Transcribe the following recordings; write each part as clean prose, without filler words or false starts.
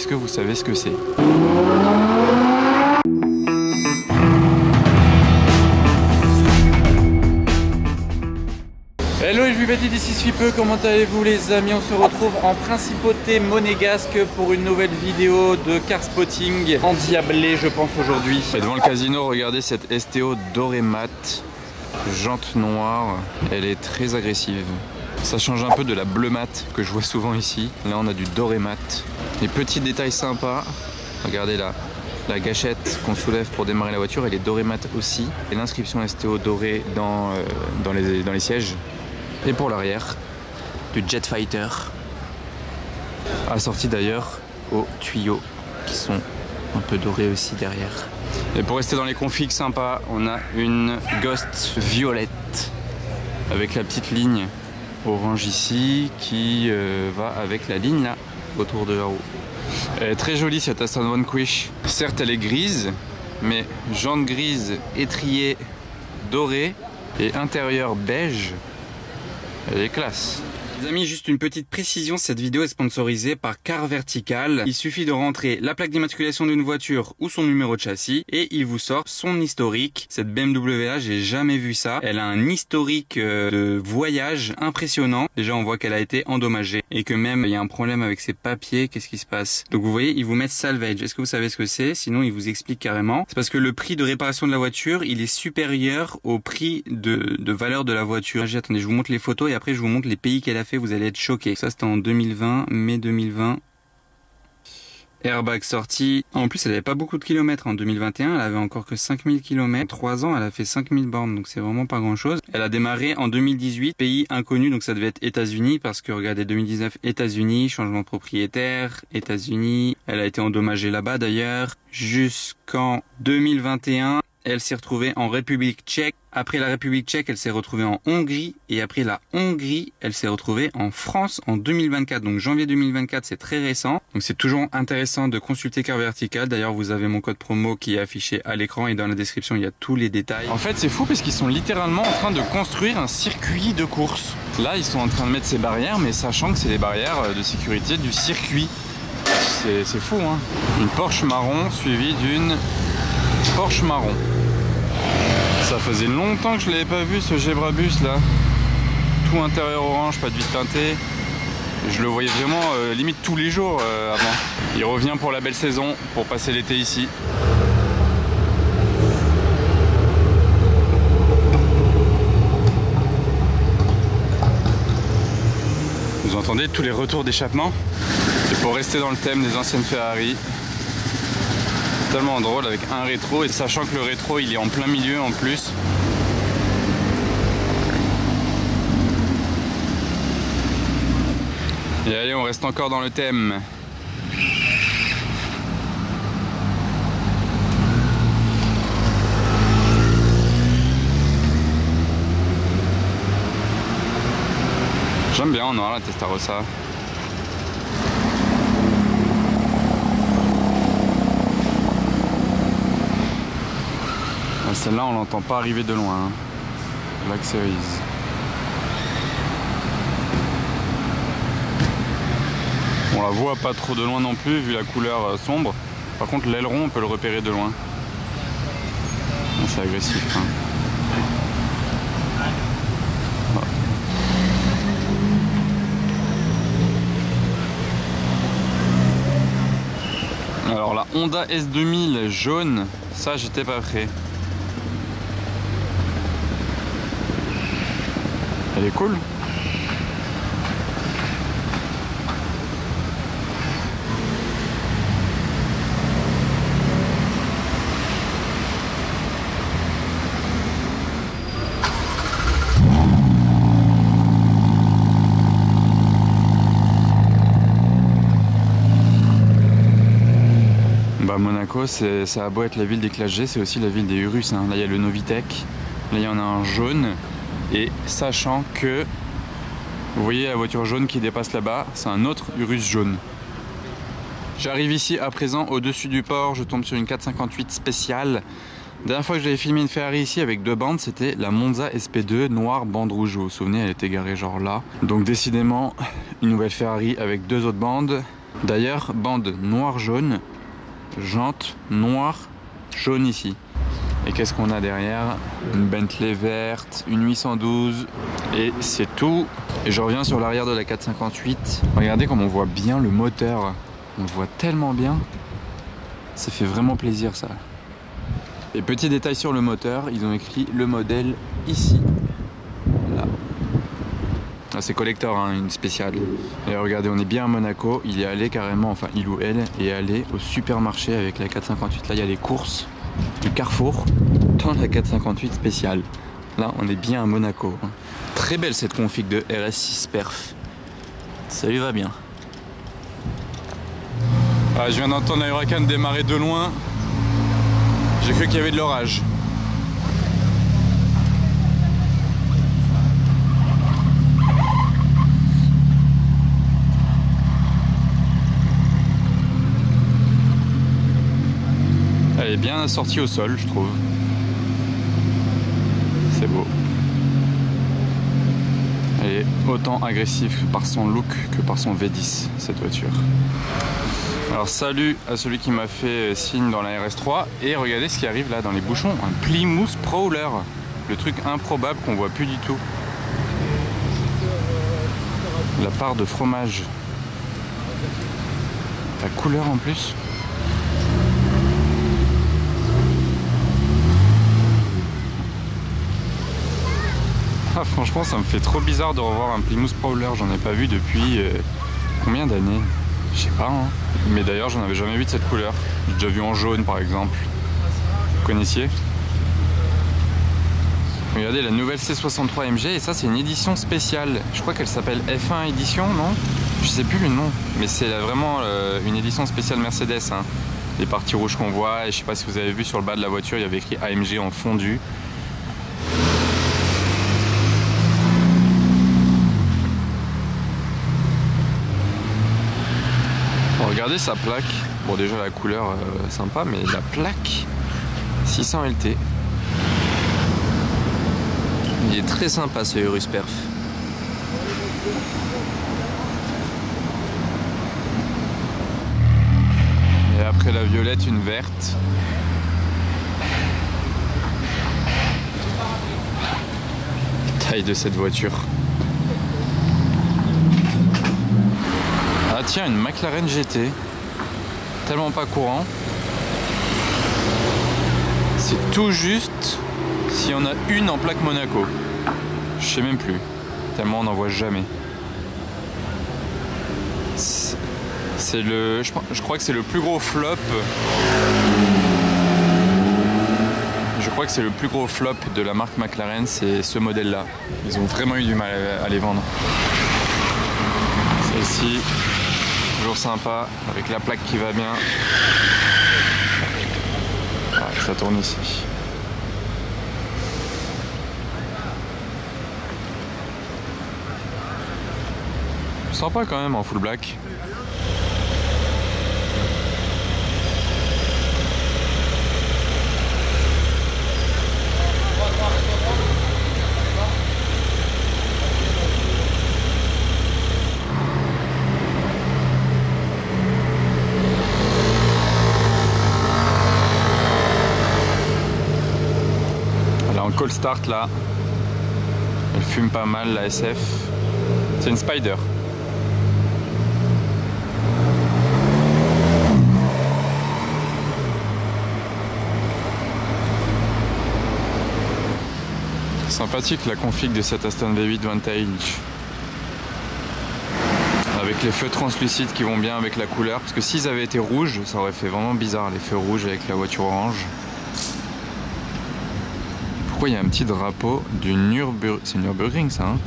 est-ce que vous savez ce que c'est? Hello, je suis Betty d'ici Swipeux, comment allez-vous les amis? On se retrouve en principauté monégasque pour une nouvelle vidéo de car spotting endiablé je pense aujourd'hui. Et devant le casino, regardez cette STO doré mat, jante noire, elle est très agressive. Ça change un peu de la bleu mat que je vois souvent ici. Là on a du doré mat. Des petits détails sympas, regardez là. La gâchette qu'on soulève pour démarrer la voiture, elle est doré mat aussi. Et l'inscription STO dorée dans les sièges. Et pour l'arrière, du Jet Fighter, assorti d'ailleurs aux tuyaux qui sont un peu dorés aussi derrière. Et pour rester dans les configs sympas, on a une Ghost violette avec la petite ligne orange ici qui va avec la ligne là autour de la roue. Elle est très jolie cette Aston Vanquish. Certes elle est grise, mais jante grise, étrier doré et intérieur beige. Elle est classe. Les amis, juste une petite précision, cette vidéo est sponsorisée par Car Vertical. Il suffit de rentrer la plaque d'immatriculation d'une voiture ou son numéro de châssis et il vous sort son historique. Cette BMW là, j'ai jamais vu ça. Elle a un historique de voyage impressionnant. Déjà, on voit qu'elle a été endommagée et que même il y a un problème avec ses papiers. Qu'est-ce qui se passe? Donc vous voyez, ils vous mettent salvage. Est-ce que vous savez ce que c'est? Sinon, ils vous expliquent carrément. C'est parce que le prix de réparation de la voiture, il est supérieur au prix de valeur de la voiture. Attendez, je vous montre les photos et après je vous montre les pays qu'elle a fait. Vous allez être choqués. Ça c'était en 2020, mai 2020. Airbag sorti. En plus elle avait pas beaucoup de kilomètres en 2021, elle avait encore que 5000 km. En 3 ans elle a fait 5000 bornes, donc c'est vraiment pas grand chose. Elle a démarré en 2018, pays inconnu, donc ça devait être États-Unis parce que regardez 2019 États-Unis, changement de propriétaire, États-Unis. Elle a été endommagée là-bas d'ailleurs. Jusqu'en 2021. Elle s'est retrouvée en République tchèque. Après la République tchèque, elle s'est retrouvée en Hongrie. Et après la Hongrie, elle s'est retrouvée en France en 2024. Donc janvier 2024, c'est très récent. Donc c'est toujours intéressant de consulter Car Vertical. D'ailleurs, vous avez mon code promo qui est affiché à l'écran et dans la description, il y a tous les détails. En fait, c'est fou parce qu'ils sont littéralement en train de construire un circuit de course. Là, ils sont en train de mettre ces barrières, mais sachant que c'est les barrières de sécurité du circuit. C'est fou, hein. Une Porsche marron suivie d'une Porsche marron. Ça faisait longtemps que je l'avais pas vu ce Gebrabus là. Tout intérieur orange, pas de vitre teintée. Je le voyais vraiment limite tous les jours avant. Il revient pour la belle saison, pour passer l'été ici. Vous entendez tous les retours d'échappement? C'est pour rester dans le thème des anciennes Ferrari. Tellement drôle avec un rétro et sachant que le rétro il est en plein milieu en plus. Et allez, on reste encore dans le thème. J'aime bien en noir la Testarossa. Celle-là, on l'entend pas arriver de loin. Black Series. On la voit pas trop de loin non plus, vu la couleur sombre. Par contre, l'aileron, on peut le repérer de loin. C'est agressif. Hein. Alors la Honda S2000 jaune, ça j'étais pas prêt. Elle est cool. Monaco, ça a beau être la ville des classes G, c'est aussi la ville des Urus. Hein. Là, il y a le Novitec. Là, il y en a un jaune. Et sachant que, vous voyez la voiture jaune qui dépasse là-bas, c'est un autre Urus jaune. J'arrive ici à présent au-dessus du port, je tombe sur une 458 spéciale. La dernière fois que j'avais filmé une Ferrari ici avec 2 bandes, c'était la Monza SP2 noire bande rouge. Vous vous souvenez, elle était garée genre là. Donc décidément, une nouvelle Ferrari avec 2 autres bandes. D'ailleurs, bande noir-jaune, jante noire, jaune ici. Et qu'est-ce qu'on a derrière? Une Bentley verte, une 812 et c'est tout. Et je reviens sur l'arrière de la 458. Regardez comme on voit bien le moteur. On le voit tellement bien. Ça fait vraiment plaisir ça. Et petit détail sur le moteur, ils ont écrit le modèle ici. Là. Ah, c'est collector, hein, une spéciale. Et regardez, on est bien à Monaco. Il est allé carrément, enfin il ou elle est allé au supermarché avec la 458. Là il y a les courses du Carrefour dans la 458 spéciale. Là on est bien à Monaco. Très belle cette config de RS6 Perf. Ça lui va bien. Ah, je viens d'entendre la Huracan démarrer de loin. J'ai cru qu'il y avait de l'orage. Elle est bien assortie au sol, je trouve. C'est beau. Elle est autant agressive par son look que par son V10, cette voiture. Alors salut à celui qui m'a fait signe dans la RS3. Et regardez ce qui arrive là dans les bouchons. Un Plymouth Prowler. Le truc improbable qu'on voit plus du tout. La part de fromage. La couleur en plus. Ah, franchement ça me fait trop bizarre de revoir un Plymouth Prowler. J'en ai pas vu depuis combien d'années? Je sais pas, hein. Mais d'ailleurs j'en avais jamais vu de cette couleur. J'ai déjà vu en jaune par exemple. Vous connaissiez? Regardez la nouvelle C63 MG et ça c'est une édition spéciale. Je crois qu'elle s'appelle F1 édition, non? Je sais plus le nom. Mais c'est vraiment une édition spéciale Mercedes, hein. Les parties rouges qu'on voit, et je sais pas si vous avez vu sur le bas de la voiture, il y avait écrit AMG en fondu. Regardez sa plaque. Bon déjà la couleur sympa, mais la plaque 600 LT. Il est très sympa ce Urus Perf. Et après la violette, une verte. Taille de cette voiture. Ah tiens, une McLaren GT. Tellement pas courant. C'est tout juste s'il y en a une en plaque Monaco. Je sais même plus. Tellement on n'en voit jamais. C'est le... Je crois que c'est le plus gros flop. Je crois que c'est le plus gros flop de la marque McLaren, c'est ce modèle-là. Ils ont vraiment eu du mal à les vendre. Celle-ci, toujours sympa, avec la plaque qui va bien. Ouais, ça tourne ici. Sympa quand même en full black. En cold start là, elle fume pas mal la SF. C'est une Spider. Sympathique la config de cette Aston V8 Vantage. Avec les feux translucides qui vont bien avec la couleur. Parce que s'ils avaient été rouges, ça aurait fait vraiment bizarre les feux rouges avec la voiture orange. Pourquoi il y a un petit drapeau du Nürburgring? C'est Nürburgring ça, hein?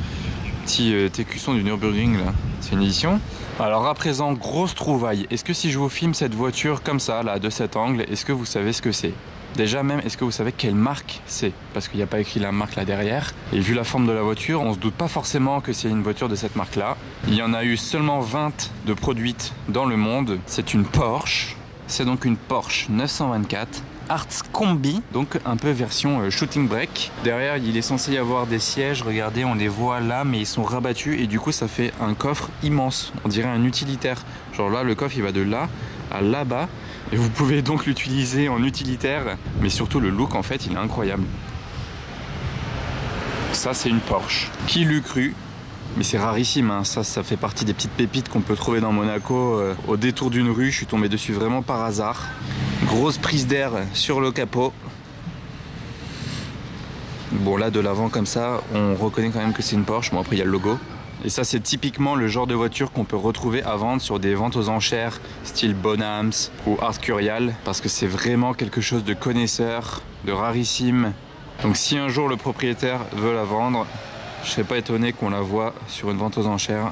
Petit écusson du Nürburgring là. C'est une édition. Alors à présent, grosse trouvaille. Est-ce que si je vous filme cette voiture comme ça, là, de cet angle, est-ce que vous savez ce que c'est? Déjà même, est-ce que vous savez quelle marque c'est? Parce qu'il n'y a pas écrit la marque là derrière. Et vu la forme de la voiture, on se doute pas forcément que c'est une voiture de cette marque là. Il y en a eu seulement 20 de produites dans le monde. C'est une Porsche. C'est donc une Porsche 924 Arts Combi, donc un peu version shooting break. Derrière, il est censé y avoir des sièges, regardez, on les voit là, mais ils sont rabattus et du coup ça fait un coffre immense, on dirait un utilitaire. Genre là, le coffre il va de là à là-bas et vous pouvez donc l'utiliser en utilitaire, mais surtout le look en fait il est incroyable. Ça c'est une Porsche, qui l'eût cru? Mais c'est rarissime, hein. Ça fait partie des petites pépites qu'on peut trouver dans Monaco. Au détour d'une rue, je suis tombé dessus vraiment par hasard. Grosse prise d'air sur le capot. Bon là de l'avant comme ça, on reconnaît quand même que c'est une Porsche. Bon après il y a le logo. Et ça c'est typiquement le genre de voiture qu'on peut retrouver à vendre sur des ventes aux enchères style Bonhams ou Art Curial. Parce que c'est vraiment quelque chose de connaisseur, de rarissime. Donc si un jour le propriétaire veut la vendre, je serais pas étonné qu'on la voit sur une vente aux enchères.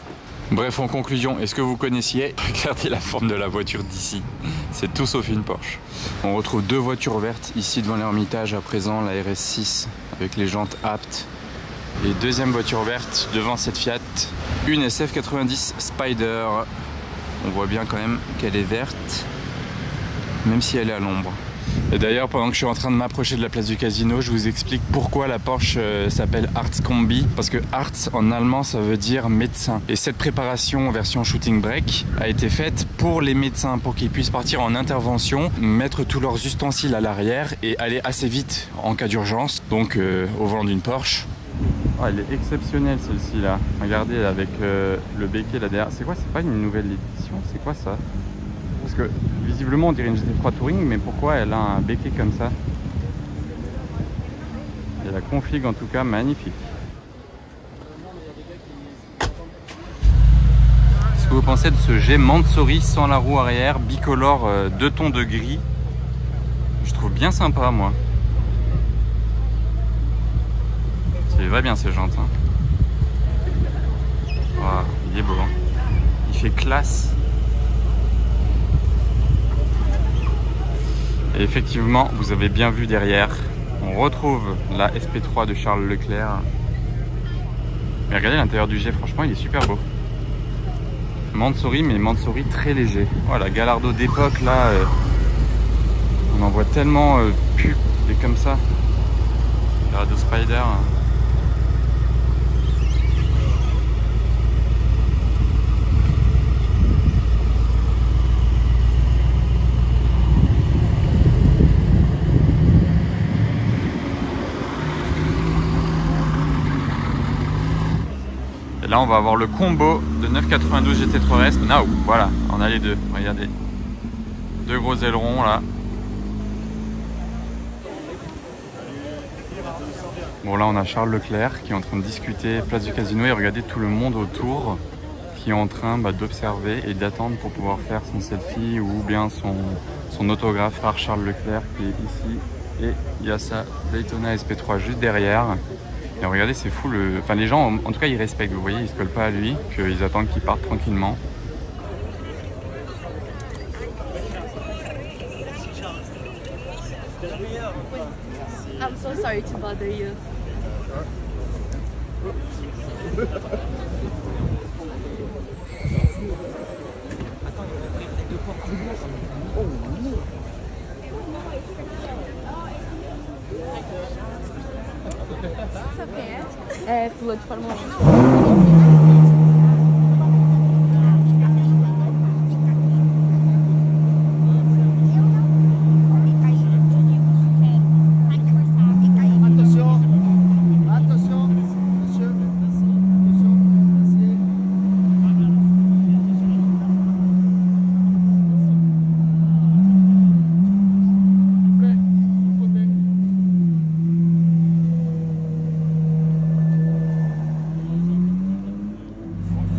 Bref, en conclusion, est-ce que vous connaissiez? Regardez la forme de la voiture d'ici. C'est tout sauf une Porsche. On retrouve deux voitures vertes ici devant l'Ermitage à présent, la RS6 avec les jantes aptes. Et deuxième voiture verte devant cette Fiat, une SF90 Spider. On voit bien quand même qu'elle est verte, même si elle est à l'ombre. Et d'ailleurs, pendant que je suis en train de m'approcher de la place du casino, je vous explique pourquoi la Porsche s'appelle Arts Combi. Parce que Arts en allemand ça veut dire médecin. Et cette préparation version shooting break a été faite pour les médecins, pour qu'ils puissent partir en intervention, mettre tous leurs ustensiles à l'arrière et aller assez vite en cas d'urgence. Donc au volant d'une Porsche. Oh, elle est exceptionnelle celle-ci là. Regardez avec le béquet là derrière. C'est quoi? C'est pas une nouvelle édition? C'est quoi ça? Parce que visiblement on dirait une GT3 Touring, mais pourquoi elle a un béquet comme ça? Et la config en tout cas magnifique. Qu'est-ce que vous pensez de ce G Mansory sans la roue arrière, bicolore 2 tons de gris? Je trouve bien sympa moi. Il va bien ces jantes. Hein. Wow, il est beau. Hein. Il fait classe. Et effectivement, vous avez bien vu derrière, on retrouve la SP3 de Charles Leclerc. Mais regardez l'intérieur du G, franchement, il est super beau. Mansory, mais Mansory très léger. Oh, la Gallardo d'époque, là, on en voit tellement plus des comme ça. Gallardo Spider. Et là on va avoir le combo de 992 GT3 RS. Now, voilà, on a les deux, regardez. Deux gros ailerons là. Bon là on a Charles Leclerc qui est en train de discuter place du casino et regardez tout le monde autour qui est en train d'observer et d'attendre pour pouvoir faire son selfie ou bien son autographe par Charles Leclerc qui est ici. Et il y a sa Daytona SP3 juste derrière. Et regardez, c'est fou, enfin, les gens, en tout cas, ils respectent, vous voyez, ils se collent pas à lui, qu'ils attendent qu'il parte tranquillement. I'm so sorry to bother you. É, piloto de Fórmula 1.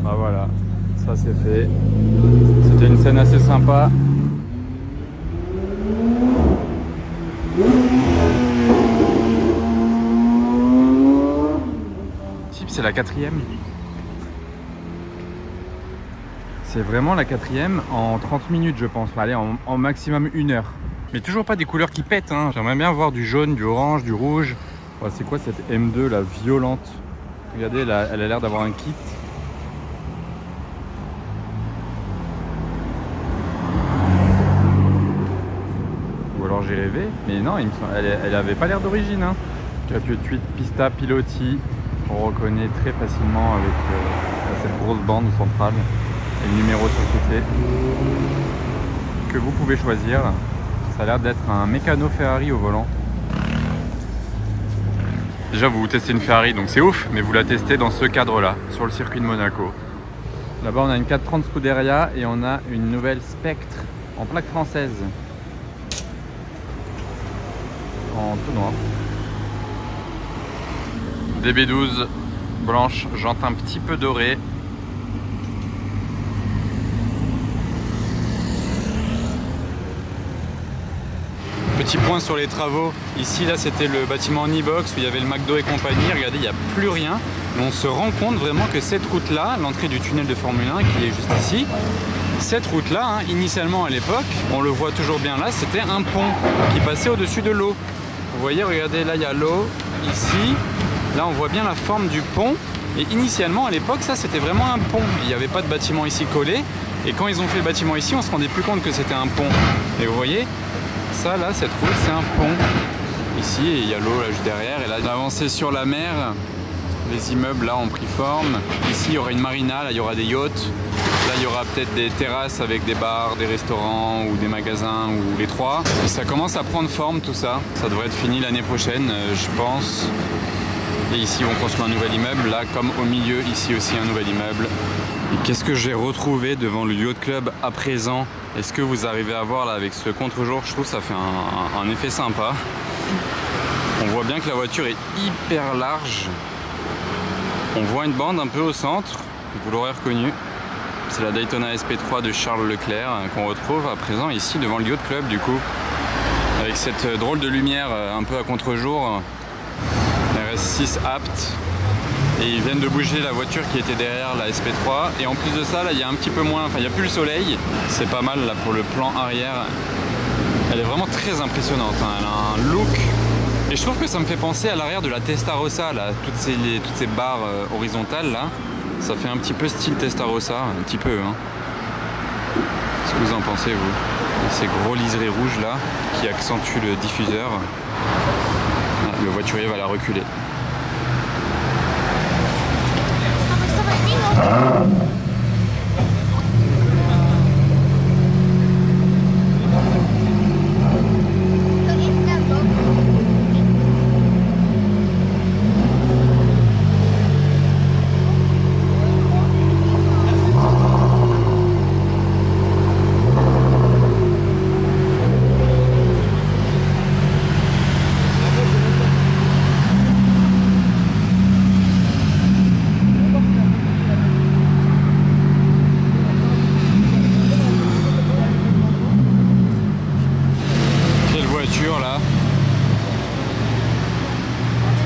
Bah voilà, ça c'est fait. C'était une scène assez sympa. Type, c'est la 4e. C'est vraiment la 4e en 30 minutes je pense. Allez, en maximum 1 heure. Mais toujours pas des couleurs qui pètent, hein. J'aimerais bien voir du jaune, du orange, du rouge. Oh, c'est quoi cette M2 là, violente? Regardez, là, elle a l'air d'avoir un kit. j'ai rêvé. Mais non, elle avait pas l'air d'origine. Hein. 488 Pista Piloti. On reconnaît très facilement avec cette grosse bande centrale et le numéro sur le côté que vous pouvez choisir. Ça a l'air d'être un mécano Ferrari au volant. Déjà vous testez une Ferrari donc c'est ouf, mais vous la testez dans ce cadre là, sur le circuit de Monaco. Là-bas on a une 430 Scuderia et on a une nouvelle Spectre en plaque française. En tout noir. DB12 blanche, jante un petit peu dorée. Petit point sur les travaux. Ici, là, c'était le bâtiment en e-box où il y avait le McDo et compagnie. Regardez, il n'y a plus rien. Mais on se rend compte vraiment que cette route-là, l'entrée du tunnel de Formule 1 qui est juste ici, cette route-là, hein, initialement à l'époque, on le voit toujours bien là, c'était un pont qui passait au-dessus de l'eau. Vous voyez, regardez, là, il y a l'eau. Ici, là, on voit bien la forme du pont. Et initialement, à l'époque, ça, c'était vraiment un pont. Il n'y avait pas de bâtiment ici collé. Et quand ils ont fait le bâtiment ici, on se rendait plus compte que c'était un pont. Et vous voyez, ça, là, cette route, c'est un pont. Ici, et il y a l'eau là juste derrière. Et là, d'avancer sur la mer, les immeubles là ont pris forme. Ici, il y aura une marina, là, il y aura des yachts. Là, il y aura peut-être des terrasses avec des bars, des restaurants ou des magasins ou les trois. Et ça commence à prendre forme tout ça. Ça devrait être fini l'année prochaine, je pense. Et ici, on construit un nouvel immeuble. Là, comme au milieu, ici aussi un nouvel immeuble. Et qu'est-ce que j'ai retrouvé devant le yacht club à présent? Est-ce que vous arrivez à voir là avec ce contre-jour? Je trouve que ça fait un effet sympa. On voit bien que la voiture est hyper large. On voit une bande un peu au centre. Vous l'aurez reconnu. C'est la Daytona SP3 de Charles Leclerc qu'on retrouve à présent ici devant le yacht club du coup. Avec cette drôle de lumière un peu à contre-jour. RS6 apte. Et ils viennent de bouger la voiture qui était derrière la SP3. Et en plus de ça, là, il y a un petit peu moins, enfin, il n'y a plus le soleil. C'est pas mal là pour le plan arrière. Elle est vraiment très impressionnante. Hein. Elle a un look. Et je trouve que ça me fait penser à l'arrière de la Testarossa, là. Toutes ces barres horizontales là. Ça fait un petit peu style Testarossa, un petit peu. Hein. Qu'est-ce que vous en pensez, vous? Ces gros liserés rouges là qui accentuent le diffuseur. Ah, le voiturier va la reculer. Là.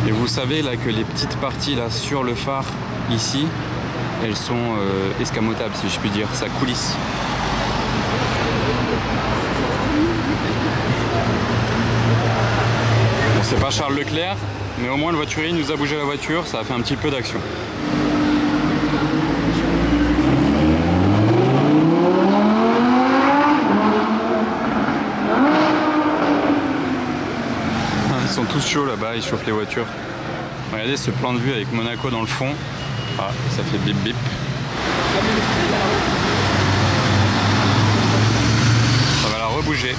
Et vous savez là que les petites parties là sur le phare ici, elles sont escamotables si je puis dire, ça coulisse. Bon, c'est pas Charles Leclerc, mais au moins le voiturier nous a bougé la voiture, ça a fait un petit peu d'action. Ils sont tous chauds là-bas, ils chauffent les voitures. Regardez ce plan de vue avec Monaco dans le fond. Ah, ça fait bip bip. Ça va la rebouger.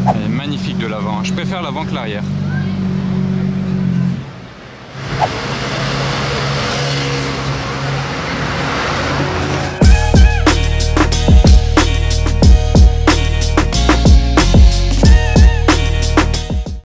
Elle est magnifique de l'avant. Je préfère l'avant que l'arrière.